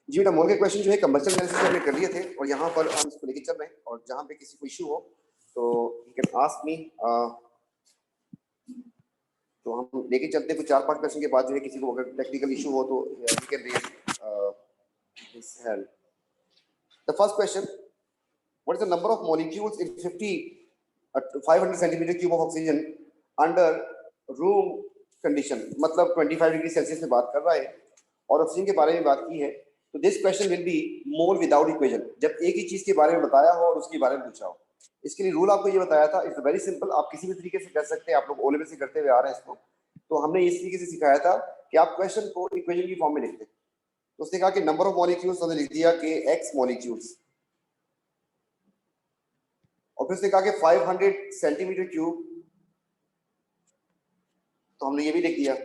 जी बेटा, मोल के क्वेश्चन जो है कंबस्शन एनालिसिस हमने कर लिए थे और यहाँ पर हम इसको लेके चल रहे हैं, और जहाँ पे किसी को इशू हो तो यू कैन आस्क मी। तो हम लेके चलते हैं, कुछ 4-5 क्वेश्चन के बाद जो है किसी को अगर टेक्निकल इशू हो तो you can raise his hand. The first question, what is the number of molecules in 500 centimetre cube of oxygen under room condition. मतलब 25 डिग्री सेल्सियस में बात कर रहा है और ऑक्सीजन के बारे में बात की है। तो this question will be mole without equation, जब एक ही चीज के बारे में बताया हो और उसके बारे में पूछा हो। इसके लिए रूल आपको ये बताया था, इट्स वेरी सिंपल, आप किसी भी तरीके से कर सकते हैं, आप लोग ओ लेवल से करते हुए आ रहे हैं इसको। तो हमने इस तरीके से सिखाया था कि आप क्वेश्चन को इक्वेशन की फॉर्म में लिखते हैं। तो उसने कहा कि नंबर ऑफ मॉलिक्यूल्स, हमने लिख दिया कि x मॉलिक्यूल्स, और फिर उसने कहा कि 500 सेंटीमीटर क्यूब, तो हमने ये भी लिख दिया।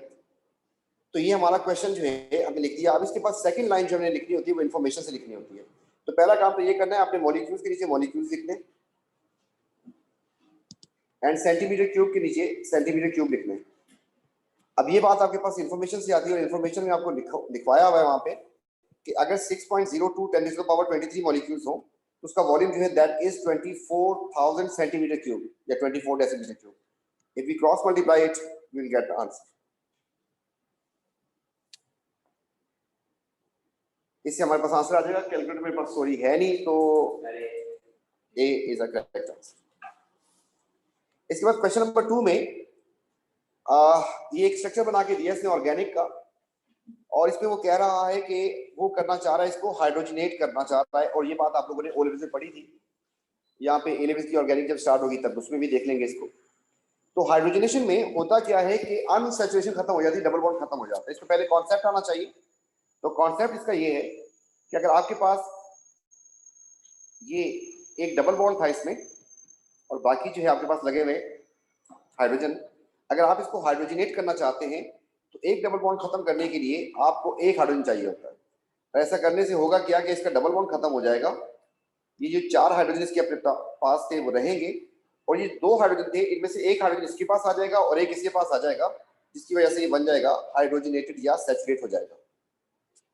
तो ये हमारा क्वेश्चन जो है हमने लिख दिया। अब इसके पास सेकंड लाइन जो हमने लिखनी होती है वो इन्फॉर्मेशन से लिखनी होती है। तो पहला काम तो ये करना है, आपने मॉलिक्यूल्स के नीचे मॉलिक्यूल्स लिखने एंड सेंटीमीटर क्यूब के नीचे सेंटीमीटर क्यूब लिखने। अब ये बात आपके पास इन्फॉर्मेशन से आती है, और इन्फॉर्मेशन में आपको लिखवाया हुआ है वहां पे कि अगर 6.02 10⁻23 मॉलिक्यूल्स हो तो उसका वॉल्यूम जो है दैट इज 24,000 सेंटीमीटर क्यूब या 24 decimetre cube. If we cross multiply it we will get the answer. इससे हमारे पास आंसर आ जाएगा। कैलकुलेटर मेरे पास सॉरी है नहीं, तो ए इज अ करेक्ट आंसर। इसके बाद क्वेश्चन नंबर 2 में ये एक स्ट्रक्चर बना के दिया इसने ऑर्गेनिक का, और इसमें वो कह रहा है कि वो करना चाह रहा है, इसको हाइड्रोजनेट करना चाह रहा है। और ये बात आप लोगों ने ओ लेवल से पढ़ी थी, यहाँ पे ए लेवल की ऑर्गेनिक जब स्टार्ट होगी तब उसमें भी देख लेंगे इसको। तो हाइड्रोजनेशन में होता क्या है कि अनसैचुरेशन खत्म हो जाती है, डबल बॉन्ड खत्म हो जाता है। इसको पहले कॉन्सेप्ट आना चाहिए। तो कॉन्सेप्ट इसका ये है कि अगर आपके पास ये एक डबल बॉन्ड था इसमें और बाकी जो है आपके पास लगे हुए हाइड्रोजन, अगर आप इसको हाइड्रोजनेट करना चाहते हैं तो एक डबल बॉन्ड खत्म करने के लिए आपको एक हाइड्रोजन चाहिए होता है। ऐसा करने से होगा क्या कि इसका डबल बॉन्ड खत्म हो जाएगा, ये जो 4 हाइड्रोजन इसके अपने पास थे वो रहेंगे, और ये 2 हाइड्रोजन थे इनमें से एक हाइड्रोजन इसके पास आ जाएगा और एक इसके पास आ जाएगा, जिसकी वजह से ये बन जाएगा हाइड्रोजनेटेड या सैचुरेट हो जाएगा।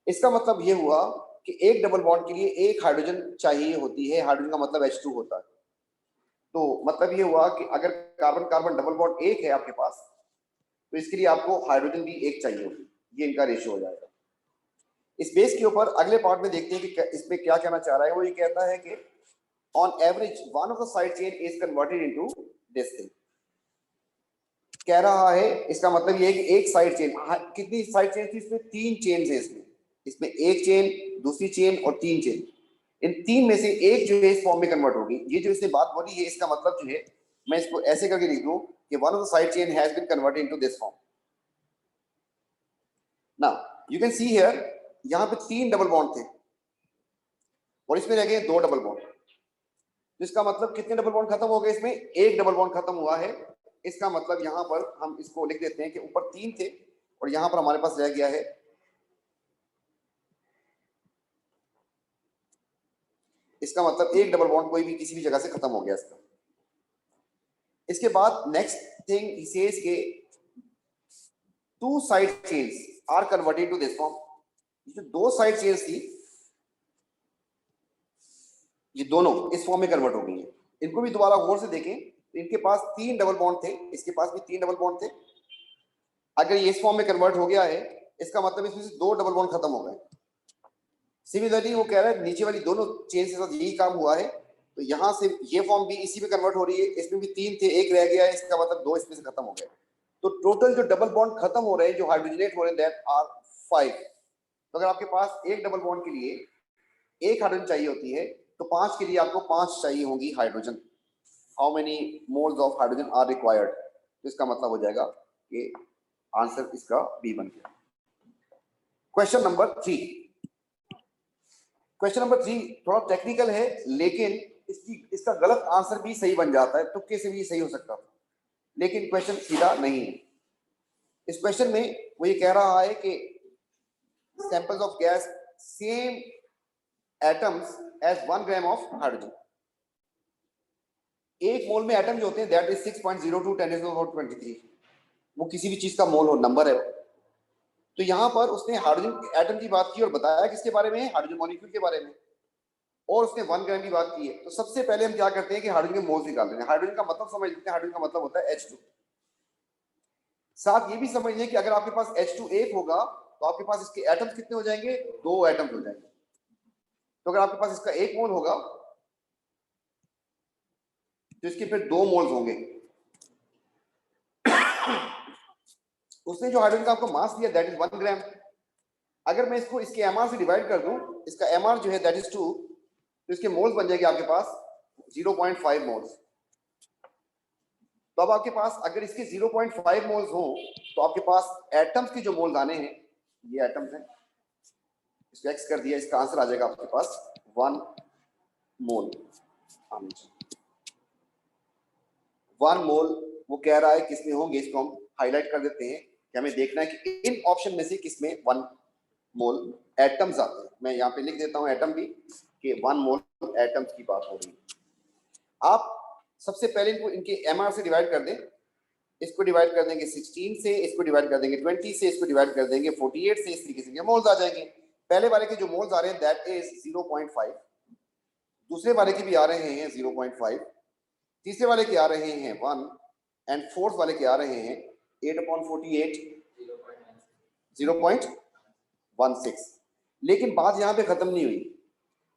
इसका मतलब ये हुआ कि एक डबल बॉन्ड के लिए एक हाइड्रोजन चाहिए होती है। हाइड्रोजन का मतलब H2 होता है। तो मतलब ये हुआ कि अगर कार्बन कार्बन डबल बॉन्ड एक है आपके पास, तो इसके लिए आपको हाइड्रोजन भी एक चाहिए होगी। ये इनका रेशियो हो जाएगा। इस बेस के ऊपर अगले पार्ट में देखते हैं कि इसमें क्या कहना चाह रहा है। वो ये कहता है कि on average one of the side chain is converted into this thing. कह रहा है इसका मतलब ये है कि एक साइड चेन, कितनी साइड चेन थी इसमें? 3 चेन है इसमें एक चेन, दूसरी चेन और 3 चेन। इन 3 में से एक जो है इस फॉर्म में कन्वर्ट होगी। ये जो इसने बात बोली है इसका मतलब जो है, मैं इसको ऐसे करके लिख दूं कि one of the side chain has been converted into this form. Now you can see here, यहां पे 3 डबल बॉन्ड थे और इसमें रह गए 2 डबल बॉन्ड। तो इसका मतलब कितने डबल बॉन्ड खत्म हो गए? इसमें एक डबल बॉन्ड खत्म हुआ है। इसका मतलब यहां पर हम इसको लिख देते हैं कि ऊपर 3 थे और यहां पर हमारे पास रह गया है, इसका मतलब एक डबल बॉन्ड कोई भी किसी भी जगह से खत्म हो गया इसका। इसके बाद नेक्स्ट थिंग ही सेज के 2 side chains are converted to this form. जो 2 साइड चेन्स थी ये दोनों इस फॉर्म में कन्वर्ट हो गई है। इनको भी दोबारा गौर से देखें तो इनके पास 3 डबल बॉन्ड थे, इसके पास भी 3 डबल बॉन्ड थे। अगर ये इस फॉर्म में कन्वर्ट हो गया है, इसका मतलब इसमें से 2 डबल बॉन्ड खत्म हो गए। सिमिलरली वो कह रहा है नीचे वाली दोनों चेन के साथ यही काम हुआ है, तो यहां से ये फॉर्म भी इसी में कन्वर्ट हो रही है। इसमें भी 3 थे, एक रह गया है, इसका मतलब 2 इसमें से खत्म हो गए। तो टोटल जो डबल बॉन्ड खत्म हो रहे हैं, जो हाइड्रोजनेट हो रहे हैं, दैट आर 5। तो अगर आपके पास एक डबल बॉन्ड के लिए एक हाइड्रोजन चाहिए होती है, तो 5 के लिए आपको 5 चाहिए होंगी hydrogen. How many moles of hydrogen are required? तो इसका मतलब हो जाएगा कि आंसर इसका बी बन गया। Question number 3। क्वेश्चन नंबर 3 थोड़ा टेक्निकल है, लेकिन इसका गलत आंसर भी सही बन जाता है, तुक्के से भी सही हो सकता है, लेकिन क्वेश्चन सीधा नहीं है। इस क्वेश्चन में वो ये कह रहा है कि samples of gas same atoms as 1 gram of hydrogen. एक मोल में एटम जो होते हैं दैट इज 6.02 10⁻23। वो किसी भी चीज का मोल हो, नंबर है। तो यहाँ पर उसने हाइड्रोजन एटम की बात की और बताया किसके बारे में, हाइड्रोजन मॉलिक्यूल के बारे में, और उसने 1 ग्राम की बात की है। तो सबसे पहले हम क्या करते हैं कि हाइड्रोजन के मोल्स निकाल लेते हैं। हाइड्रोजन का मतलब समझ लेते हैं, हाइड्रोजन का मतलब होता है H2। साथ ये भी समझ लें कि अगर आपके पास H2 एक होगा तो आपके पास इसके एटम्स कितने हो जाएंगे, 2 एटम्स हो जाएंगे। तो अगर आपके पास इसका 1 मोल होगा तो इसके फिर 2 मोल्स होंगे। उसने जो हाइड्रोजन का आपको मास दिया दैट इज 1 ग्राम। अगर मैं इसको इसके एमआर से डिवाइड कर दूं, इसका एमआर जो है दैट इज 2, तो इसके मोल्स बन जाएंगे आपके पास 0.5 मोल्स। तो अब आपके पास अगर इसके 0.5 मोल्स हो तो आपके पास एटम्स की जो मोल्स आने हैं, ये एटम्स हैं, इसको एक्स कर दिया, इसका आंसर आ जाएगा आपके पास 1 मोल। 1 मोल वो कह रहा है किसमें होंगे, इसको हम हाईलाइट कर देते हैं कि हमें देखना है कि इन ऑप्शन में से किसमें 1 मोल एटम्स आते हैं। मैं यहाँ पे लिख देता हूँ एटम भी कि 1 मोल एटम्स की बात हो रही है। आप सबसे पहले इनको इनके एमआर से डिवाइड कर दें। इसको डिवाइड कर देंगे 16 से, इसको डिवाइड कर देंगे 20 से, इसको डिवाइड कर देंगे 48 से। इस तरीके से मोल्स आ जाएंगे। पहले वाले के जो मोल्स आ रहे हैं दैट इज 0.5, दूसरे वाले के भी आ रहे हैं 0.5, तीसरे वाले के आ रहे हैं 1 एंड फोर्थ वाले के आ रहे हैं 8/48 0.16। लेकिन बात यहाँ पे खत्म नहीं हुई,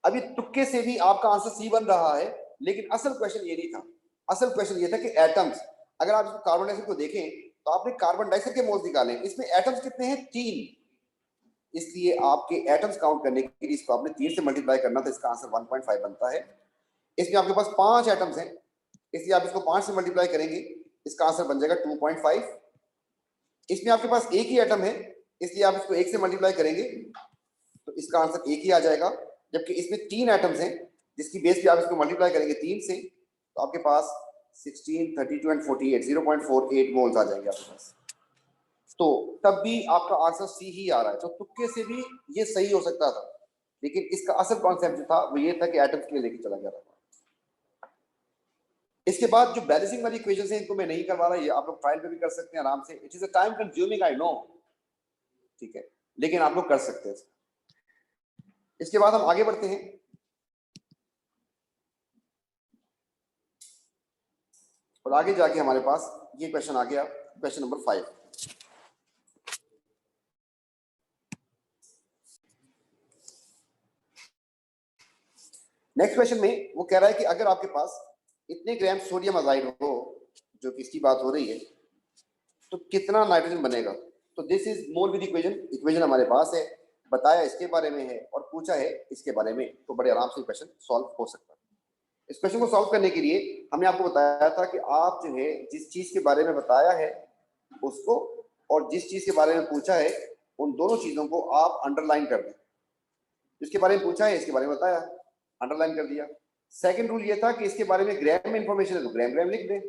अभी तुक्के से भी आपका आंसर सी बन रहा है, लेकिन असल क्वेश्चन ये नहीं था। असल क्वेश्चन ये था कि एटम्स, अगर आप कार्बन डाइऑक्साइड को देखें तो आपने कार्बन डाइऑक्साइड के मोल्स निकाले, इसमें एटम्स कितने हैं, 3। इसलिए आपके एटम्स काउंट करने के लिए इसको आपने 3 से मल्टीप्लाई करना था, इसका आंसर 1.5 बनता है। इसमें आपके पास 5 एटम्स हैं, इसलिए आप इसको 5 से मल्टीप्लाई करेंगे, इसका आंसर बन जाएगा 2.5। इसमें आपके पास एक ही एटम है, इसलिए आप इसको 1 से मल्टीप्लाई करेंगे तो इसका आंसर 1 ही आ जाएगा। जबकि इसमें 3 एटम्स हैं, जिसकी बेस पे आप इसको मल्टीप्लाई करेंगे 3 से, तो आपके पास 16, 32 एंड 48 0.48 मोल्स आ जाएंगे आपके पास। तो तब भी आपका आंसर सी ही आ रहा है। तो तुक्के से भी ये सही हो सकता था, लेकिन इसका असल कॉन्सेप्ट जो था वो ये था कि एटम्स के लिए लेके चला गया था। इसके बाद जो बैलेंसिंग वाली इक्वेशन है इनको मैं नहीं करवा रहा, ये आप लोग फाइल पे भी कर सकते हैं आराम से। It is a time consuming, I know, ठीक है, लेकिन आप लोग कर सकते हैं। इसके बाद हम आगे बढ़ते हैं। और आगे जाके हमारे पास ये क्वेश्चन आ गया, क्वेश्चन नंबर 5। नेक्स्ट क्वेश्चन में वो कह रहा है कि अगर आपके पास इतने ग्राम सोडियम अजाइड हो, जो कि इसकी बात हो रही है, तो कितना नाइट्रोजन बनेगा। तो this is mole with equation, equation हमारे पास है, बताया इसके बारे में है और पूछा है इसके बारे में, तो बड़े आराम से क्वेश्चन सॉल्व हो सकता है। इस क्वेश्चन को सॉल्व करने के लिए हमने आपको बताया था कि आप जो है जिस चीज के बारे में बताया है उसको, और जिस चीज के बारे में पूछा है उन दोनों चीजों को आप अंडरलाइन कर दें। जिसके बारे में पूछा है इसके बारे में बताया, अंडरलाइन कर दिया। सेकंड रूल ये था कि इसके बारे में ग्राम में इंफॉर्मेशन है तो ग्राम ग्राम लिख दें,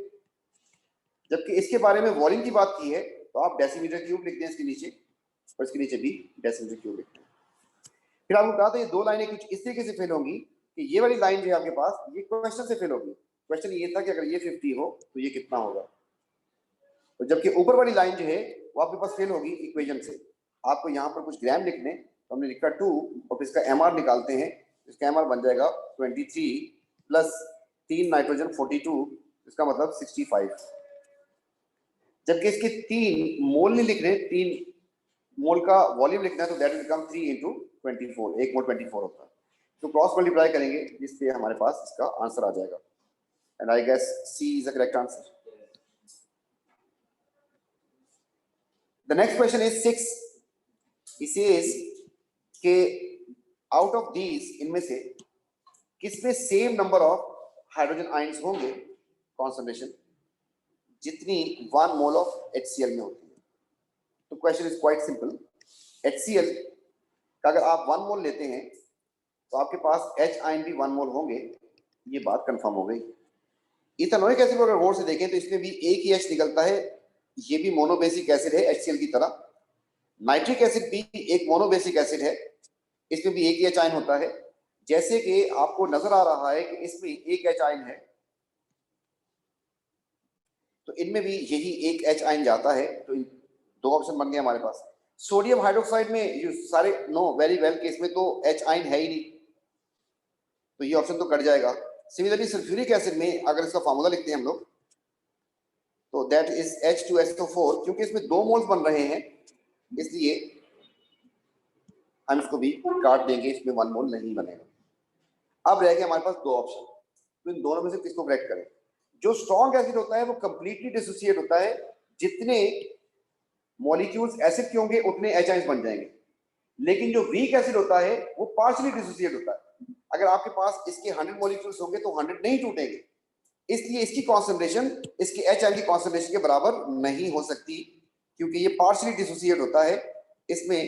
जबकि इसके बारे में वॉल्यूम की बात की है तो आप डेसीमीटर क्यूब लिख दें इसके नीचे, और इसके नीचे भी डेसीमीटर क्यूब लिख दें। फिर आपको कहा था ये 2 लाइनें कुछ इस तरीके से फेल होंगी कि ये वाली लाइन जो है आपके पास ये क्वेश्चन से फेल होगी। क्वेश्चन ये था कि अगर ये 50 हो तो ये कितना होगा, तो जबकि ऊपर वाली लाइन जो है वो आपके पास फेल होगी इक्वेशन से। आपको यहाँ पर कुछ ग्राम लिखने, तो हमने लिखा 2 और फिर इसका एमआर निकालते हैं, इसका एमआर बन जाएगा 23 प्लस 3 नाइट्रोजन 42, इसका मतलब 65। जबकि इसके 3 मोल नहीं लिख रहे, 3 मोल का वॉल्यूम लिखना है, तो दैट विल बिकम 3 into 24, 1 मोल 24 होता है। तो क्रॉस मल्टीप्लाई करेंगे जिससे हमारे पास इसका आंसर आ जाएगा, and I guess C is the correct answer. The next question is 6। He says कि आउट ऑफ दीज, इनमें से किसमें same number of hydrogen ions होंगे कॉन्सेंट्रेशन जितनी 1 मोल ऑफ HCl में होती है। तो question is quite simple. HCl का अगर आप 1 मोल लेते हैं तो आपके पास H आयन भी 1 मोल होंगे, ये बात कंफर्म हो गई। इथेनोइक एसिड को अगर गौर से देखें तो इसमें भी एक ही H निकलता है, ये भी मोनोबेसिक एसिड है HCl की तरह। नाइट्रिक एसिड भी एक मोनोबेसिक एसिड है, इसमें भी एक ही H आयन होता है। जैसे कि आपको नजर आ रहा है कि इसमें एक H आयन है, तो इनमें भी यही एक H आयन जाता है। तो 2 ऑप्शन बन गए हमारे पास। सोडियम हाइड्रोक्साइड में ये सारे नो वेरी वेल कि इसमें तो H आयन है ही नहीं, तो ये ऑप्शन तो कट जाएगा। सिमिलरली सल्फ्यूरिक एसिड में अगर इसका फार्मूला लिखते हैं हम लोग तो दैट इज H2SO4, क्योंकि इसमें 2 मोल्स बन रहे हैं इसलिए हम इसको भी काट देंगे, इसमें 1 मोल नहीं बनेगा। अब रह गए हमारे पास 2 ऑप्शन, तो इन दोनों में से किसको करेक्ट करें? जो स्ट्रॉन्ग एसिड होता है वो कंप्लीटली डिसोसिएट होता है, जितने मॉलिक्यूल्स एसिड के होंगे उतने H आयंस बन जाएंगे, लेकिन जो वीक एसिड होता है वो पार्शियली डिसोसिएट होता है। अगर आपके पास इसके 100 मॉलिक्यूल्स होंगे तो 100 नहीं टूटेंगे, इसलिए इसकी कॉन्सेंट्रेशन इसके H आयन की कॉन्सेंट्रेशन के बराबर नहीं हो सकती, क्योंकि ये पार्शियली डिसोसिएट होता है, इसमें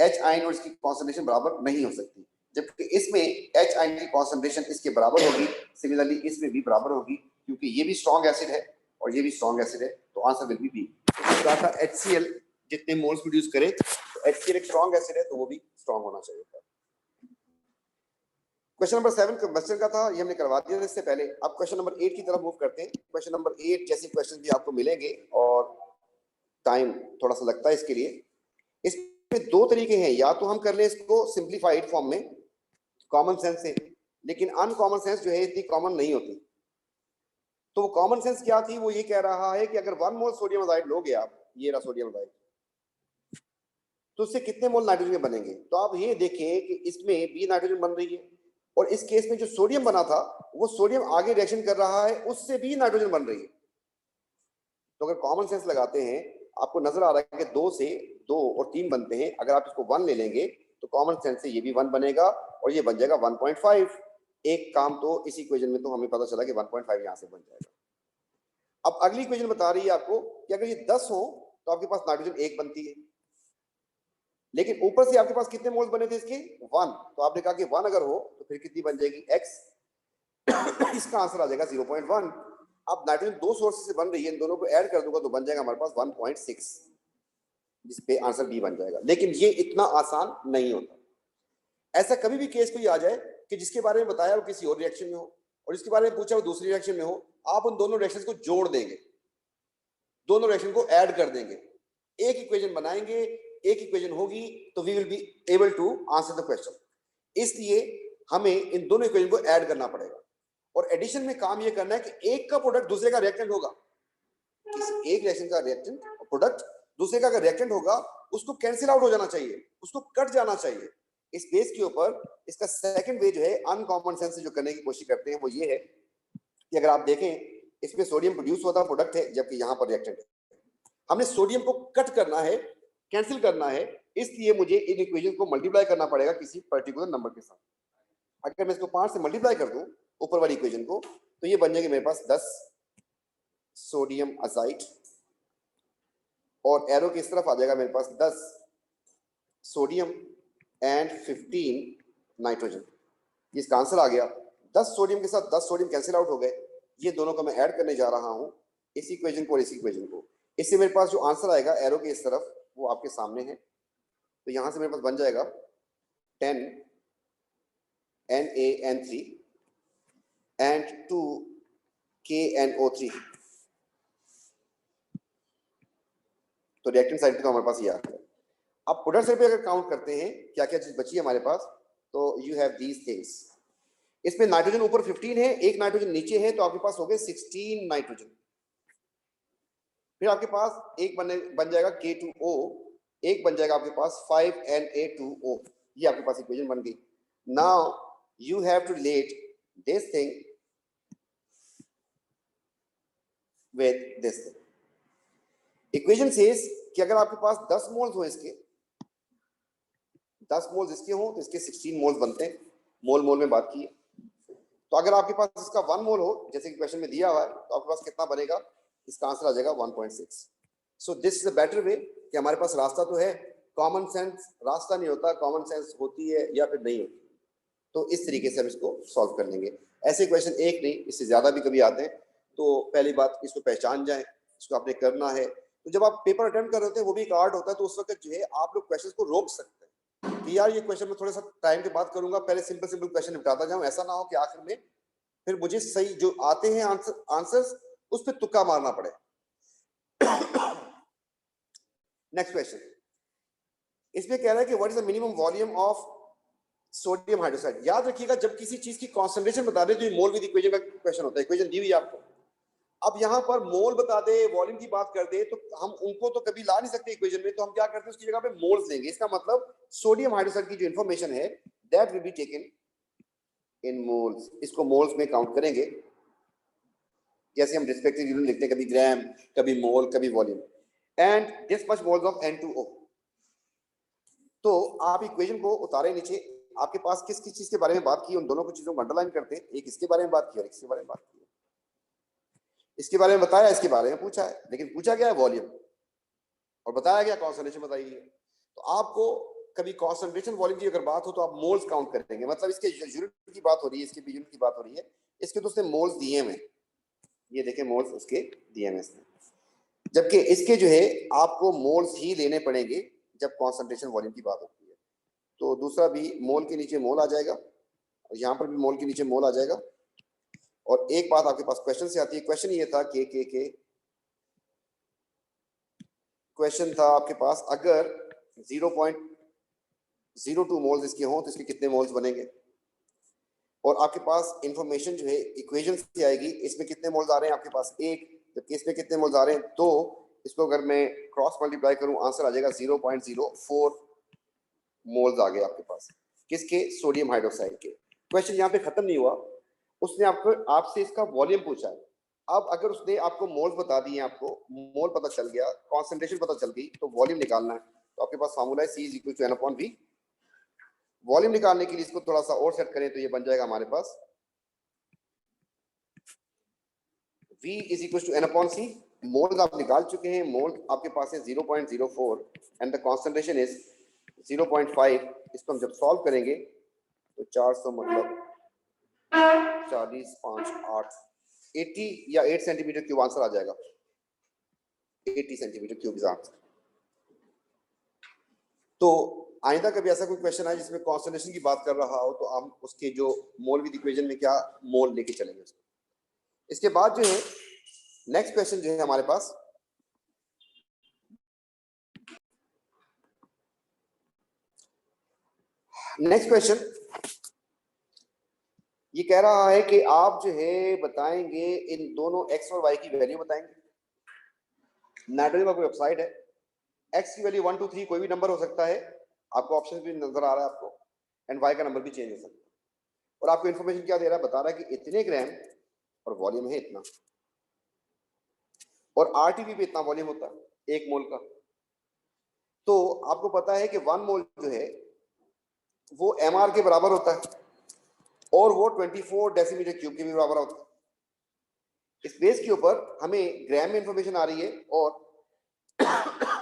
H आयन और इसकी कॉन्सेंट्रेशन बराबर नहीं हो सकती, जबकि इसमें H आयन की कॉन्सेंट्रेशन इसके बराबर होगी। सिमिलरली इसमें भी बराबर होगी, क्योंकि ये भी स्ट्रॉन्ग एसिड है और ये भी स्ट्रॉन्ग एसिड है, तो आंसर विल बी बी। कहा था HCl जितने मोल्स प्रोड्यूस करे, तो HCl एक स्ट्रॉन्ग एसिड है तो वो भी स्ट्रॉन्ग होना चाहिए था। क्वेश्चन नंबर 7 क्वेश्चन का था, ये हमने करवा दिया इससे पहले। अब क्वेश्चन नंबर 8 की तरफ मूव करते हैं। क्वेश्चन नंबर 8 जैसे क्वेश्चन भी आपको मिलेंगे और टाइम थोड़ा सा लगता है इसके लिए। इसमें 2 तरीके हैं, या तो हम कर लें इसको सिंप्लीफाइड फॉर्म में कॉमन सेंस से, लेकिन अनकॉमन सेंस जो है इतनी कॉमन नहीं होती। तो कॉमन सेंस क्या थी? वो ये कह रहा है कि अगर 1 मोल सोडियम अजाइड लोगे आप, ये रहा सोडियम अजाइड, तो उससे कितने मोल नाइट्रोजन बनेंगे? तो आप ये देखें कि इसमें भी नाइट्रोजन बन रही है, और इस केस में जो सोडियम बना था वो सोडियम आगे रिएक्शन कर रहा है, उससे भी नाइट्रोजन बन रही है। तो अगर कॉमन सेंस लगाते हैं, आपको नजर आ रहा है कि 2 से 2 और 3 बनते हैं, अगर आप इसको 1 ले लेंगे तो कॉमन सेंस से ये भी 1 बनेगा और ये बन जाएगा 1.5। एक काम तो इस इक्वेशन में तो हमें पता चला कि 1.5 यहां से बन जाएगा। अब अगली इक्वेशन बता रही है आपको कि अगर ये 10 हो तो आपके पास नाइट्रोजन 1 बनती है, लेकिन ऊपर से आपके पास कितने मोल्स बने थे इसके? 1। तो आपने कहा कि 1 अगर हो तो फिर कितनी बन जाएगी? x। इसका आंसर आ जाएगा 0.1। अब नाइट्रोजन 2 सोर्सेस से बन रही है, इन दोनों को ऐड कर दूंगा तो बन जाएगा हमारे पास 1.6, जिस पे आंसर बी बन जाएगा। लेकिन ये इतना आसान नहीं होता। ऐसा कभी भी केस कोई आ जाए कि जिसके बारे में बताया वो किसी और रिएक्शन में हो और जिसके बारे में पूछा वो दूसरी रिएक्शन में हो, आप उन दोनों रिएक्शंस को जोड़ देंगे, दोनों रिएक्शन को ऐड कर देंगे, एक इक्वेशन बनाएंगे, एक इक्वेशन होगी, तो we will be able to answer the question. इसलिए हमें इन दोनों इक्वेशन को ऐड करना पड़ेगा, और एडिशन में काम ये करना है कि एक का प्रोडक्ट दूसरे का रिएक्टेंट होगा। किसी एक रिएक्शन का रिएक्टेंट प्रोडक्ट दूसरे का अगर रिएक्टेंट होगा, उसको कैंसिल आउट हो जाना चाहिए, उसको कट जाना चाहिए। इस बेस के ऊपर इसका सेकंड वे जो है अनकॉमन सेंस से जो करने की कोशिश करते हैं वो ये है कि अगर आप देखें इसमें सोडियम प्रोड्यूस होता प्रोडक्ट है, जबकि यहां पर रिएक्टेंट है। हमने सोडियम को कट करना है, कैंसिल करना है, इसलिए मुझे इन इक्वेशन को मल्टीप्लाई करना पड़ेगा किसी पर्टिकुलर नंबर के साथ। अगर मैं इसको 5 से मल्टीप्लाई कर दूं ऊपर वाली इक्वेशन को, तो ये बन जाएगी मेरे पास 10 सोडियम अजाइड, और एरो की इस तरफ आ जाएगा मेरे पास 10 सोडियम एंड 15 नाइट्रोजन। ये इसका आंसर आ गया। 10 सोडियम के साथ 10 सोडियम कैंसिल आउट हो गए। ये दोनों को मैं ऐड करने जा रहा हूं, इस इक्वेशन को और इस इक्वेशन को। इससे मेरे पास जो आंसर आएगा एरो के इस तरफ वो आपके सामने है, तो यहां से मेरे पास बन जाएगा 10 NaN3 and 2 KNO3। तो रिएक्टेंट साइड पे तो हमारे पास ये आ गया। अब प्रोडक्ट साइड पे अगर काउंट करते हैं क्या क्या चीज बची है हमारे पास, तो यू हैव दीज थिंग्स। इसमें नाइट्रोजन ऊपर 15 है, एक नाइट्रोजन नीचे है, तो आपके पास हो गए 16 नाइट्रोजन। फिर आपके पास एक बन जाएगा K2O, एक बन जाएगा आपके पास 5Na2O। ये आपके पास इक्वेशन बन गई। Now you have to relate this thing with this thing. Equation says कि अगर आपके पास 10 मोल्स हो, इसके 10 मोल्स इसके हो तो इसके 16 मोल्स बनते हैं। मोल मोल में बात की है, तो अगर आपके पास इसका 1 मोल हो जैसे कि क्वेश्चन में दिया हुआ है, तो आपके पास कितना बनेगा? इसका आंसर आ जाएगा 1.6। So this is a better way कि हमारे पास रास्ता तो है, कॉमन सेंस रास्ता नहीं होता, कॉमन सेंस होती है या फिर नहीं होती। तो इस तरीके से हम इसको सॉल्व कर लेंगे। ऐसे क्वेश्चन एक नहीं, इससे ज्यादा भी कभी आते हैं, तो पहली बात इसको पहचान जाए, इसको आपने करना है। तो जब आप पेपर अटेम्प्ट कर रहे होते हैं वो भी एक आर्ट होता है, तो उस वक्त जो है आप लोग क्वेश्चन को रोक सकते हैं कि यार ये क्वेश्चन मैं थोड़ा सा टाइम के बाद करूंगा, पहले सिंपल सिंपल क्वेश्चन निपटाता जाऊं। ऐसा ना हो कि आखिर में फिर मुझे सही जो आते हैं आंसर्स उस पर तुक्का मारना पड़े। नेक्स्ट क्वेश्चन, इसमें कह रहा है कि what is the minimum volume of sodium hydroxide. याद रखिएगा जब किसी चीज की कॉन्सेंट्रेशन बता दे तो ये मोल विद इक्वेशन का क्वेश्चन होता है। इक्वेशन दी हुई है आपको, अब यहाँ पर मोल बता दे, वॉल्यूम की बात कर दे, तो हम उनको तो कभी ला नहीं सकते इक्वेशन में, तो हम क्या करते हैं उसकी जगह पे मोल्स लेंगे। इसका मतलब सोडियम हाइड्रोक्साइड की जो इंफॉर्मेशन है that will be taken in moles, इसको मोल्स में काउंट करेंगे। जैसे हम रिस्पेक्टिव यूनिट लिखते हैं, कभी ग्राम, कभी मोल, कभी volume. And this much moles of N2O। तो आप इक्वेशन को उतारे नीचे, आपके पास किस किस चीज के बारे में बात की, उन दोनों को चीजों को अंडरलाइन करते हैं। एक इसके बारे में बात की और इसके बारे में बात की। इसके बारे में बताया, इसके बारे में पूछा है, लेकिन पूछा गया है वॉल्यूम और बताया गया कॉन्सेंट्रेशन बताई है। तो आपको कभी कॉन्सेंट्रेशन वॉल्यूम की अगर बात हो तो आप मोल्स काउंट करेंगे, मतलब इसके यूनिट की बात हो रही है, इसके भी यूनिट की बात हो रही है, इसके तो उसने मोल्स दिए हैं, ये देखें मोल्स उसके दिए हैं इसने। जबकि इसके जो है आपको मोल्स ही लेने पड़ेंगे जब कॉन्सेंट्रेशन वॉल्यूम की बात होती है। तो दूसरा भी मोल के नीचे मोल आ जाएगा और यहाँ पर भी मोल के नीचे मोल आ जाएगा। और एक बात आपके पास क्वेश्चन से आती है, क्वेश्चन ये था के क्वेश्चन था आपके पास, अगर 0.02 मोल्स इसके हों तो इसके कितने मोल्स बनेंगे। और आपके पास इंफॉर्मेशन जो है इक्वेशन से आएगी, इसमें कितने मोल्स आ रहे हैं आपके पास एक, जबकि इसमें कितने मोल्स आ रहे हैं दो। इसको अगर मैं क्रॉस मल्टीप्लाई करूं आंसर आ जाएगा 0.04 मोल्स आ गए आपके पास, किसके, सोडियम हाइड्रोक्साइड के। क्वेश्चन यहाँ पे खत्म नहीं हुआ, उसने आपको आपसे इसका वॉल्यूम पूछा है। अब अगर उसने आपको मोल्स बता दिए, आपको मोल पता चल गया, कॉन्सेंट्रेशन पता चल गई, तो वॉल्यूम निकालना है। तो आपके पास फार्मूला है C = N/V। वॉल्यूम निकालने के लिए इसको थोड़ा सा और सेट करें तो ये बन जाएगा हमारे पास V = N/C। मोल आप निकाल चुके हैं, मोल आपके पास है 0.04 एंड द कॉन्सेंट्रेशन इज 0.5। इसको हम जब सॉल्व करेंगे तो 400 मतलब 40, 5, 8, 80 या 8 सेंटीमीटर क्यूब आंसर आ जाएगा। 80 सेंटीमीटर क्यूब इज आंसर। तो आइंदा कभी ऐसा कोई क्वेश्चन आए जिसमें कॉन्सेंट्रेशन की बात कर रहा हो तो हम उसके जो मोल विद इक्वेशन में क्या मोल लेके चलेंगे उसको। इसके बाद जो है नेक्स्ट क्वेश्चन जो है हमारे पास, नेक्स्ट क्वेश्चन ये कह रहा है कि आप जो है बताएंगे इन दोनों x और y की वैल्यू बताएंगे। नाइट्रोजन का कोई ऑक्साइड है, x की वैल्यू 1, 2, 3 कोई भी नंबर हो सकता है, आपको ऑप्शन भी नजर आ रहा है आपको, एंड y का नंबर भी चेंज हो सकता है। और आपको इन्फॉर्मेशन क्या दे रहा है, बता रहा है कि इतने ग्राम और वॉल्यूम है इतना, और आरटीपी पे इतना वॉल्यूम होता है 1 मोल का। तो आपको पता है कि 1 मोल जो है वो mr के बराबर होता है और वो 24 डेसीमीटर क्यूब के भी बराबर होता है। इस बेस के ऊपर हमें ग्राम में इंफॉर्मेशन आ रही है और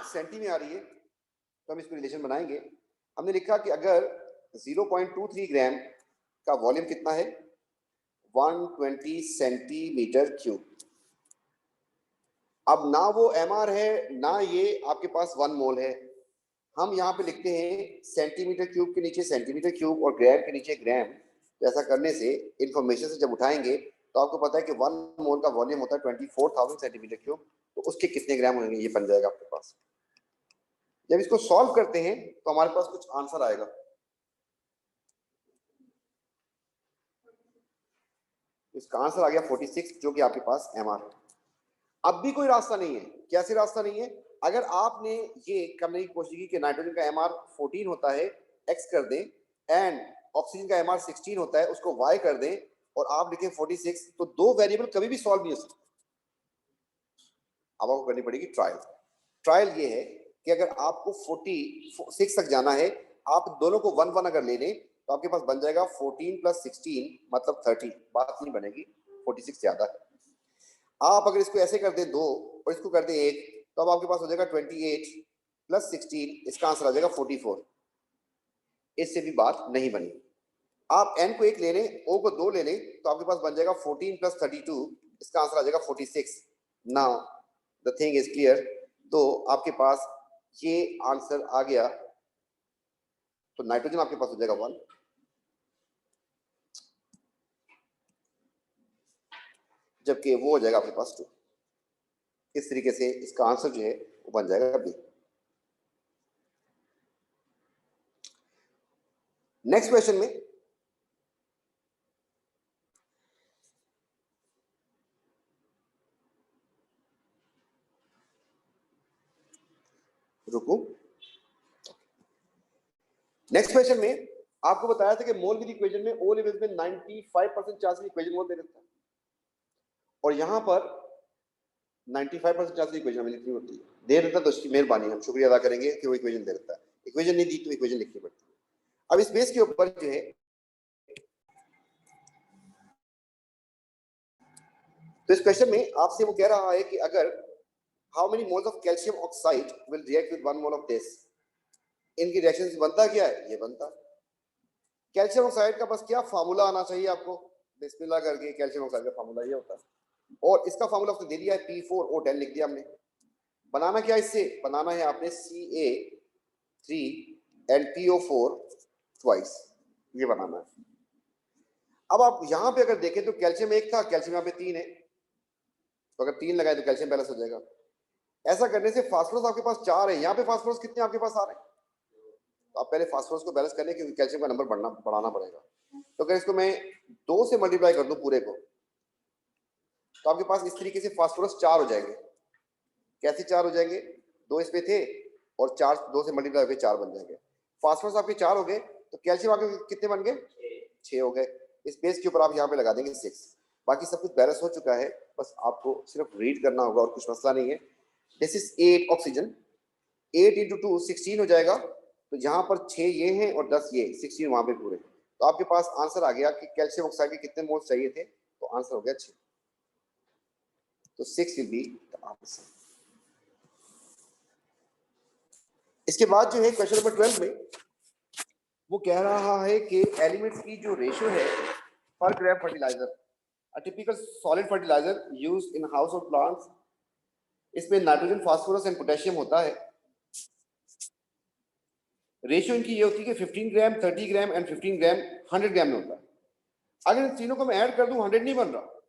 सेंटी में आ रही है, तो हम इसको रिलेशन बनाएंगे। हमने लिखा कि अगर 0.23 ग्राम का वॉल्यूम कितना है, 120 सेंटीमीटर क्यूब। अब ना वो mr है ना ये आपके पास 1 मोल है, हम यहाँ पे लिखते हैं सेंटीमीटर क्यूब के नीचे सेंटीमीटर क्यूब और ग्राम के नीचे ग्राम। तो ऐसा करने से इंफॉर्मेशन से जब उठाएंगे तो आपको पता है कि 1 मोल का वॉल्यूम होता है 24,000 सेंटीमीटर क्यूब, तो उसके कितने ग्राम होंगे ये बन जाएगा आपके पास। जब इसको सॉल्व करते हैं तो हमारे पास कुछ आंसर आएगा। इसका आंसर आ गया 46, जो कि आपके पास mr है। अब भी कोई रास्ता नहीं है, कैसे रास्ता नहीं है, अगर आपने ये करने की कोशिश की कि नाइट्रोजन का mr 14 होता है, x कर दें, एंड ऑक्सीजन का mr 16 होता है, उसको y कर दें, और आप लिखें 46, तो दो वेरिएबल कभी भी सॉल्व नहीं हो सकते। अब आपको करनी पड़ेगी ट्रायल। ट्रायल ये है कि अगर आपको 46 तक जाना है, आप दोनों को 1 1 अगर ले लें तो आपके पास बन जाएगा 14 + 16 मतलब 30, बात नहीं बनेगी, 46 ज्यादा है। आप अगर इसको ऐसे कर दें 2 और इसको कर दें 1, तो अब आपके पास हो जाएगा 28 + 16, इसका आंसर आ जाएगा 44। इससे भी बात नहीं बनी। आप n को 1 ले लें, o को 2 ले लें, तो आपके पास बन जाएगा 14 + 32, इसका आंसर आ जाएगा 46। Now the thing is clear. तो आपके पास ये आंसर आ गया, तो नाइट्रोजन आपके पास हो जाएगा 1, जबकि वो हो जाएगा आपके पास 2। इस तरीके से इसका आंसर जो है वो बन जाएगा बी। नेक्स्ट क्वेश्चन में रुको, नेक्स्ट क्वेश्चन में आपको बताया था कि मोल विद इक्वेशन में ओ लेवल्स में 95% चांस इक्वेशन मोल दे देता है, और यहां पर 95% चांस इक्वेशन हमें लिखनी होती है, दे देता तो उसकी मेहरबानी, हम शुक्रिया अदा करेंगे कि वो इक्वेशन दे देता है। इक्वेशन नहीं दी तो इक्वेशन लिखनी पड़ती है। अब इस बेस के ऊपर जो है, तो इस क्वेश्चन में आपसे वो कह रहा है कि अगर how many moles of calcium oxide will react with 1 mole of this, इनकी रिएक्शन से बनता क्या है, ये बनता कैल्शियम ऑक्साइड का बस क्या फार्मूला आना चाहिए आपको, बिस्मिल्लाह करके कैल्शियम ऑक्साइड का फार्मूला ये होता है, और इसका फार्मूला उसने दे दिया है P4O10 लिख दिया हमने। बनाना क्या इससे, बनाना है आपने Ca3 एंड PO4 ट्वाइस, ये बनाना है। अब आप यहां पे अगर देखें तो कैल्शियम एक था, कैल्शियम यहाँ पे 3 है, तो अगर 3 लगाए तो कैल्शियम बैलेंस हो जाएगा। ऐसा करने से फास्फोरस आपके पास 4 है, यहाँ पे फास्फोरस कितने आपके पास आ रहे हैं, तो आप पहले फास्फोरस को बैलेंस करने क्योंकि कैल्शियम का नंबर बढ़ाना पड़ेगा। तो अगर इसको मैं 2 से मल्टीप्लाई कर दूं पूरे को, तो आपके पास इस तरीके से फास्फोरस 4 हो जाएंगे। कैसे 4 हो जाएंगे, 2 इसमें थे और 4 2 से मल्टीप्लाई होकर 4 बन जाएंगे। फास्फोरस आपके 4 हो गए, तो कैल्शियम आपके कितने बन गए, 6 हो गए। इस बेस के ऊपर आप यहाँ पे लगा देंगे 6, बाकी सब कुछ बैलेंस हो चुका है, बस आपको सिर्फ रीड करना होगा और कुछ मसला नहीं है। दिस इज 8 ऑक्सीजन, 8 × 2 16 हो जाएगा, तो यहाँ पर 6 ये हैं और 10 ये, 16 वहां पे पूरे, तो आपके पास आंसर आ गया कि कैल्शियम ऑक्साइड के कितने मोल्स चाहिए थे, तो आंसर हो गया 6, तो 6 विल बी द आंसर। इसके बाद जो है क्वेश्चन नंबर 12 में वो कह रहा है कि एलिमेंट्स की जो रेशियो है per gram fertiliser, a typical solid fertiliser used in household plants, इसमें नाइट्रोजन, फास्फोरस एंड पोटेशियम होता है। रेशियो इनकी ये होती है कि 15 ग्राम, 30 ग्राम एंड 15 ग्राम 100 ग्राम में होता है। अगर इन तीनों को मैं ऐड कर दूं 100 नहीं बन रहा,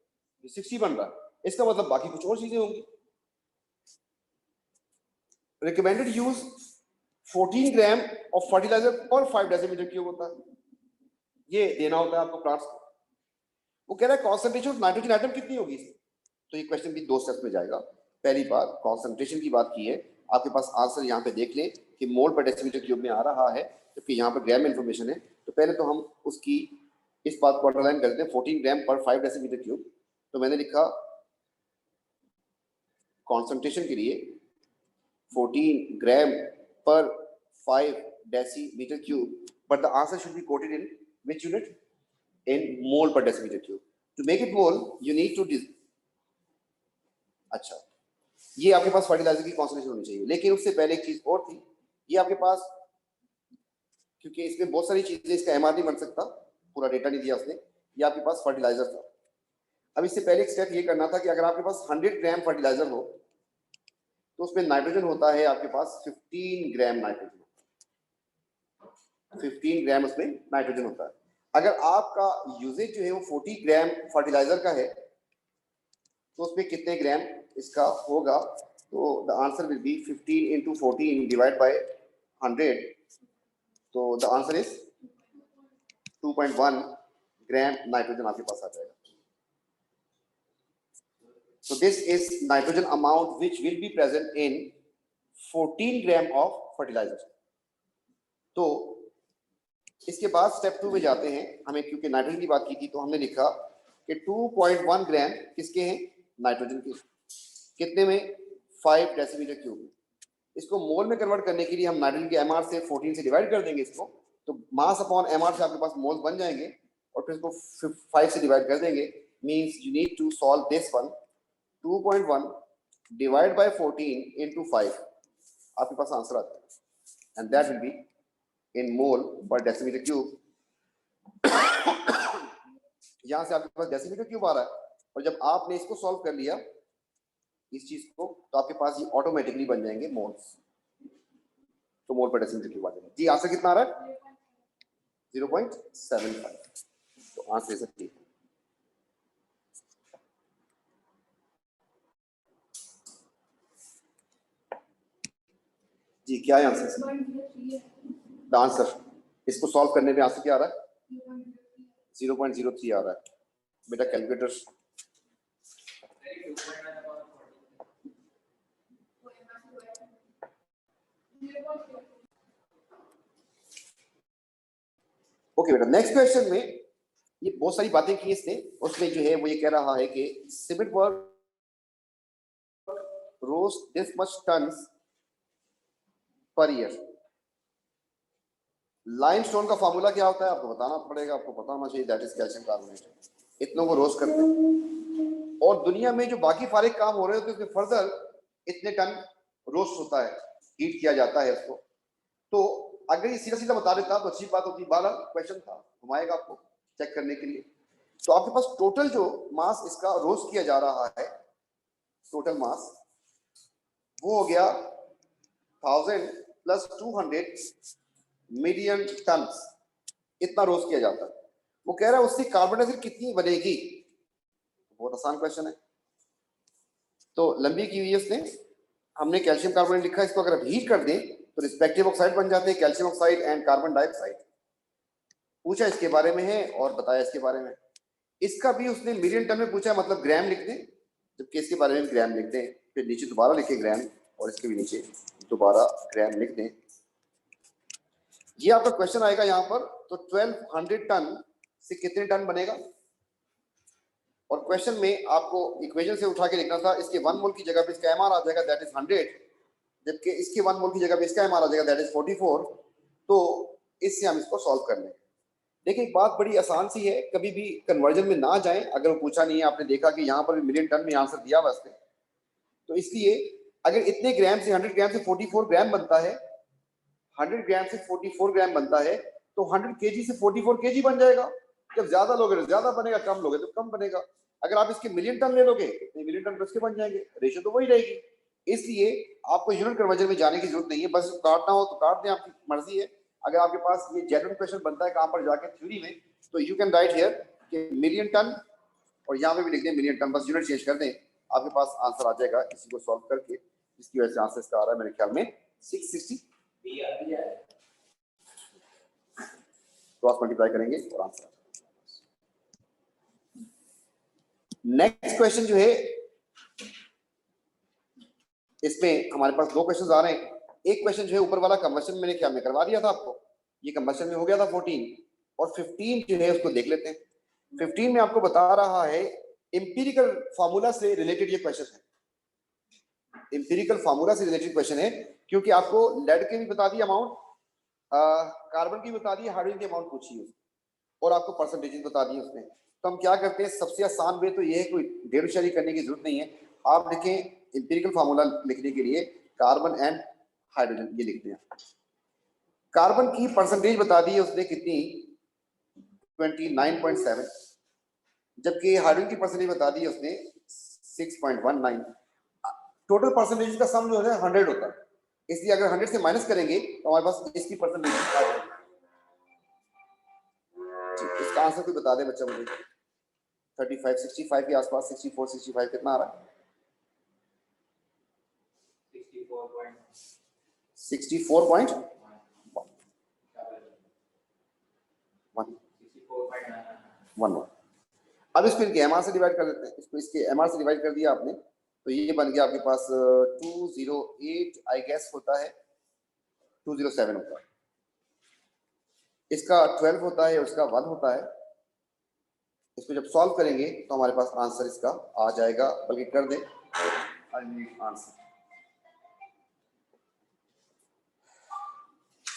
60 बन रहा, इसका मतलब बाकी कुछ और चीजें होंगी। Recommended use 14 gram of fertiliser per 5 decimetre cube होता है, ये देना होता है आपको प्लांट्स को। वो कह रहा है कॉन्सेंट्रेशन ऑफ नाइट्रोजन आइटम कितनी होगी, तो ये क्वेश्चन भी 2 स्टेप्स में जाएगा। पहली बात कॉन्सेंट्रेशन की बात की है, आपके पास आंसर यहाँ पे देख लें कि मोल पर डेसीमीटर क्यूब में आ रहा है, जबकि यहाँ पर ग्राम में इंफॉर्मेशन है, तो पहले तो हम उसकी इस बात को अंडरलाइन करते हैं 14 ग्राम पर 5 डेसीमीटर क्यूब। तो मैंने लिखा कॉन्सेंट्रेशन के लिए 14 ग्राम पर 5 decimetre cube, but the answer should be quoted in which unit, in mole per decimeter cube. To make it mole you need to अच्छा, ये आपके पास फर्टिलाइजर की कॉन्सेंट्रेशन होनी चाहिए, लेकिन उससे पहले एक चीज और थी, ये आपके पास, क्योंकि इसमें बहुत सारी चीजें, इसका एमआर नहीं बन सकता, पूरा डेटा नहीं दिया उसने, ये आपके पास फर्टिलाइजर था। अब इससे पहले एक स्टेप ये करना था कि अगर आपके पास 100 ग्राम फर्टिलाइजर हो तो उसमें नाइट्रोजन होता है आपके पास 15 ग्राम नाइट्रोजन, 15 ग्राम उसमें नाइट्रोजन होता है। अगर आपका यूजेज जो है वो 40 ग्राम फर्टिलाइजर का है तो उसमें कितने ग्राम इसका होगा, तो the answer will be 15 × 14 divide by 100, तो the answer is 2.1 gram nitrogen आपके पास आ जाएगा। So this is nitrogen amount which will be present in 14 gram of fertilizer. तो इसके बाद स्टेप 2 में जाते हैं, हमें क्योंकि नाइट्रोजन की बात की थी तो हमने लिखा कि 2.1 ग्राम किसके हैं, नाइट्रोजन के, कितने में, 5 डेसीमीटर क्यूब में। इसको मोल में कन्वर्ट करने के लिए हम नाइट्रोजन के एमआर से 14 से डिवाइड कर देंगे इसको, तो मास अपॉन एमआर से आपके पास मोल बन जाएंगे, और फिर इसको 5 से डिवाइड कर देंगे, means you need to solve this one, 2.1 divide by 14 into 5, आपके पास आंसर आता है, and that will be in mole per decimetre cube. यहां से आपके पास डेसीमीटर क्यूब आ रहा है, और जब आपने इसको सॉल्व कर लिया इस चीज को, तो आपके पास ये ऑटोमेटिकली बन जाएंगे मोल्स, तो मोल पर डेसीमीटर क्यूब आ जाएगा। जी आंसर कितना आ रहा है, 0.75, तो आंसर इज ठीक। जी क्या है आंसर, द आंसर इसको सॉल्व करने में आंसर क्या आ रहा है? 0.03 आ रहा है। बेटा कैलकुलेटर ओके बेटा, नेक्स्ट क्वेश्चन में ये बहुत सारी बातें की इसने, उसमें जो है वो ये कह रहा है कि सीमेंट वर्क रोज this much tons per year. Limestone का फार्मूला क्या होता है आपको बताना पड़ेगा, आपको पता होना चाहिए, दैट इज कैल्शियम कार्बोनेट। इतनों को रोज करते हैं और दुनिया में जो बाकी सारे काम हो रहे होते हैं उसमें फर्दर इतने टन रोस्ट होता है, हीट किया जाता है उसको। तो अगर ये सीधा सीधा बता देता तो अच्छी बात होती। 12 क्वेश्चन था, घुमाएगा आपको चेक करने के लिए। तो आपके पास टोटल जो मास इसका रोस्ट किया जा रहा है, टोटल मास वो हो गया 1000 प्लस 200 मिलियन टन, इतना रोस्ट किया जाता है। वो कह रहा है उससे कार्बन डाइऑक्साइड कितनी बनेगी। बहुत आसान क्वेश्चन है, तो लंबी की हुई है उसने। हमने कैल्शियम कार्बोनेट लिखा है, इसको अगर हीट कर दें तो रिस्पेक्टिव ऑक्साइड बन जाते हैं, calcium oxide and carbon dioxide. पूछा इसके बारे में है और बताया इसके बारे में। इसका भी उसने मिलियन टन में पूछा, मतलब ग्राम लिख दें, जबकि इसके बारे में ग्राम लिख दें, फिर नीचे दोबारा लिखे ग्राम और इसके भी नीचे दोबारा ग्राम लिख दें। ये आपका क्वेश्चन आएगा यहाँ पर। तो 1200 टन से कितने टन बनेगा, और क्वेश्चन में आपको इक्वेशन से उठा के लिखना था। इसके 1 मोल की जगह पे इसका एमआर आ जाएगा, दैट इज 100, जबकि इसके 1 मोल की जगह पे इसका एमआर आ जाएगा, दैट इज 44। तो इससे हम इसको सॉल्व कर लेंगे। देखिए एक बात बड़ी आसान सी है, कभी भी कन्वर्जन में ना जाएं। अगर वो पूछा नहीं है, आपने देखा कि यहाँ पर भी मिलियन टन में आंसर दिया वास्ते, तो इसलिए अगर इतने ग्राम से 100 ग्राम से 44 ग्राम बनता है, 100 ग्राम से 44 ग्राम बनता है, तो 100 केजी से 44 केजी बन जाएगा। जब ज्यादा लोगे तो ज्यादा बनेगा, कम लोगे तो कम बनेगा। अगर आप इसके मिलियन टन ले लोगे तो मिलियन टन प्लस के बन जाएंगे, रेशियो तो वही रहेगी। इसलिए आपको यूनिट कन्वर्जन में जाने की जरूरत नहीं है, बस काटना हो तो काट दें, आपकी मर्जी है। अगर आपके पास ये जेन्युइन क्वेश्चन बनता है कहां पर जाके थ्योरी में, तो यू कैन राइट हियर कि मिलियन टन, और यहाँ पे भी लिख दें मिलियन टन, बस यूनिट चेंज कर दें, आपके पास आंसर आ जाएगा इसी को सॉल्व करके। इसकी वजह से आंसर इसका आ रहा है मेरे ख्याल में 660। क्रॉस मल्टीप्लाई करेंगे और आंसर। नेक्स्ट क्वेश्चन जो है, इसमें हमारे पास 2 क्वेश्चन आ रहे हैं। एक क्वेश्चन जो है ऊपर वाला कन्वर्शन मैंने क्या में करवा दिया था आपको, ये कन्वर्शन में हो गया था 14, और 15 जो है उसको देख लेते हैं। 15 में आपको बता रहा है एम्पिरिकल फार्मूला से रिलेटेड ये क्वेश्चन है। एम्पिरिकल फार्मूला से रिलेटेड क्वेश्चन है, क्योंकि आपको लेड के भी बता दिया अमाउंट, कार्बन की बता दी, हाइड्रोजन की अमाउंट पूछी है और आपको परसेंटेज बता दी उसने। तो हम क्या करते हैं, सबसे आसान वे तो ये है, कोई डेढ़ शारी करने की जरूरत नहीं है। आप लिखें एम्पिरिकल फार्मूला लिखने के लिए कार्बन एंड हाइड्रोजन, ये लिखते हैं। कार्बन की परसेंटेज बता दी है उसने कितनी, 29.7, जबकि हाइड्रोजन की परसेंटेज बता दी है उसने 6.19। टोटल परसेंटेज का सम जो है 100 होता है, इसलिए अगर 100 से माइनस करेंगे तो हमारे पास इसकी परसेंटेज आ जाएगी। इसका आंसर कोई बता दे बच्चा मुझे। 35 65 के आसपास, 64 65 कितना आ रहा है? 64.1। अब इसको इनके एमआर से डिवाइड कर देते हैं। इसको इसके एमआर से डिवाइड कर दिया आपने, तो ये बन गया आपके पास 208 आई गेस होता है, 207 होता है। इसका 12 होता है, उसका 1 होता है। इसको जब सॉल्व करेंगे तो हमारे पास आंसर इसका आ जाएगा, बल्कि कर दें आंसर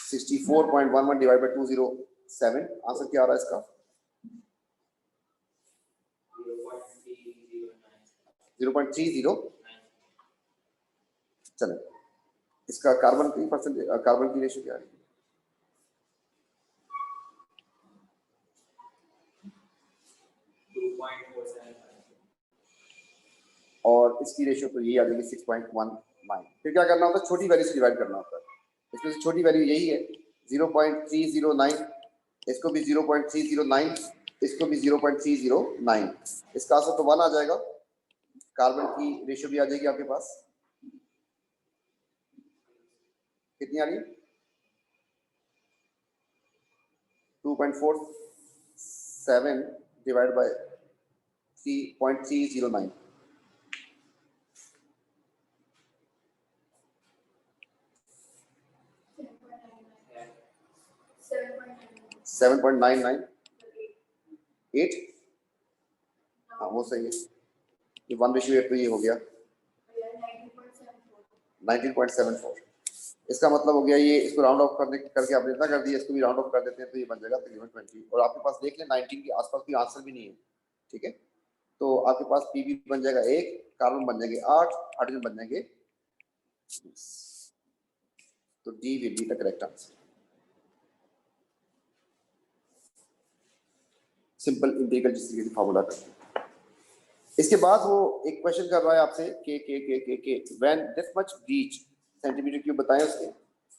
64.11 डिवाइड बाय 207। आंसर क्या आ रहा है इसका? 0.30। चलो इसका कार्बन की परसेंटेज, कार्बन की रेशियो क्या है? और इसकी रेशियो तो यही आ जाएगी 6.19। फिर क्या करना होता है, छोटी वैल्यू से डिवाइड करना होता है। इसमें से छोटी वैल्यू यही है 0.309, इसको भी 0.309, इसको भी 0.309। इसका आंसर तो 1 आ जाएगा। कार्बन की रेशियो भी आ जाएगी आपके पास, कितनी आ रही है? 2.47 divided by 3.309. 7.99. 8. हाँ वो सही है, ये 1:8 तो ये हो गया 19.74। इसका मतलब हो गया ये, इसको राउंड ऑफ करके आपने इतना कर दिया, इसको भी राउंड ऑफ कर देते हैं तो ये बन जाएगा तकरीबन 20। और आपके पास देख लें 19 के आसपास कोई आंसर भी नहीं है, ठीक है। तो आपके पास पीबी बन जाएगा 1, कार्बन बन जाएंगे 8, हाइड्रोजन बन जाएंगे 20। तो D will be the correct answer. Simple integral जिसकी फार्मूला करते हैं। इसके बाद वो एक क्वेश्चन कर रहा है आपसे के when this much bleach centimetre cube बताएं, उसके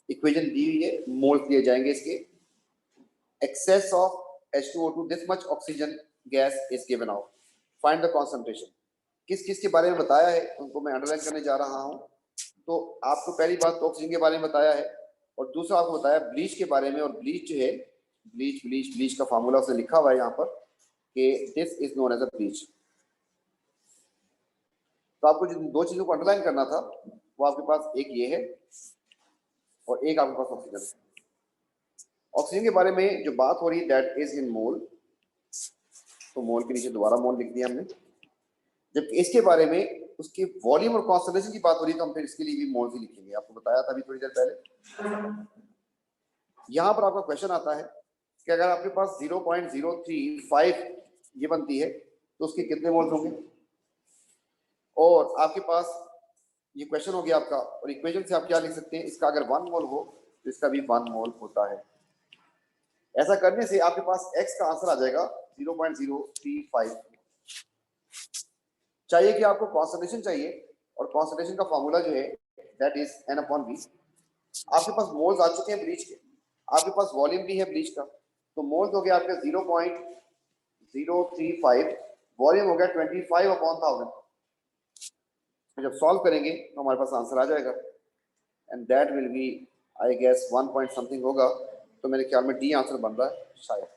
इक्वेशन दी हुई है, मोल दिए जाएंगे इसके। Excess of H2O2 this much oxygen gas is given out, find the concentration. किस किस के बारे में बताया है उनको मैं अंडरलाइन करने जा रहा हूं। तो आपको पहली बात तो ऑक्सीजन के बारे में बताया है, और दूसरा आपको बताया ब्लीच के बारे में। और ब्लीच जो है, ब्लीच का फार्मूला उसने लिखा हुआ है यहाँ पर कि this is known as a bleach. तो आपको जिन दो चीजों को अंडरलाइन करना था वो आपके पास एक ये है और एक आपके पास ऑक्सीजन है। ऑक्सीजन के बारे में जो बात हो रही है दैट इज इन मोल, तो मोल के नीचे दोबारा मोल लिख दिया हमने। जबकि इसके बारे में उसके वॉल्यूम और कॉन्सेंट्रेशन की बात हो रही है तो हम फिर इसके लिए भी मोल ही लिखेंगे, आपको बताया था अभी थोड़ी देर पहले। यहाँ पर आपका क्वेश्चन आता है कि अगर आपके पास 0.035 ये बनती है तो उसके कितने मोल्स होंगे। और आपके पास ये क्वेश्चन हो गया आपका, और इक्वेशन से आप क्या लिख सकते हैं, इसका अगर 1 मोल हो तो इसका भी 1 मोल होता है। ऐसा करने से आपके पास x का आंसर आ जाएगा 0.035। चाहिए कि आपको कॉन्सेंट्रेशन चाहिए, और कॉन्सेंट्रेशन का फॉर्मूला जो है दैट इज N/V। आपके पास मोल्स आ चुके हैं ब्लीच के, आपके पास वॉल्यूम भी है ब्लीच का, तो मोल्स हो गया आपके 0.035, वॉल्यूम हो गया 25/1000। जब सॉल्व करेंगे तो हमारे पास आंसर आ जाएगा, and that will be I guess 1 point something होगा। तो मेरे ख्याल में डी आंसर बन रहा है शायद।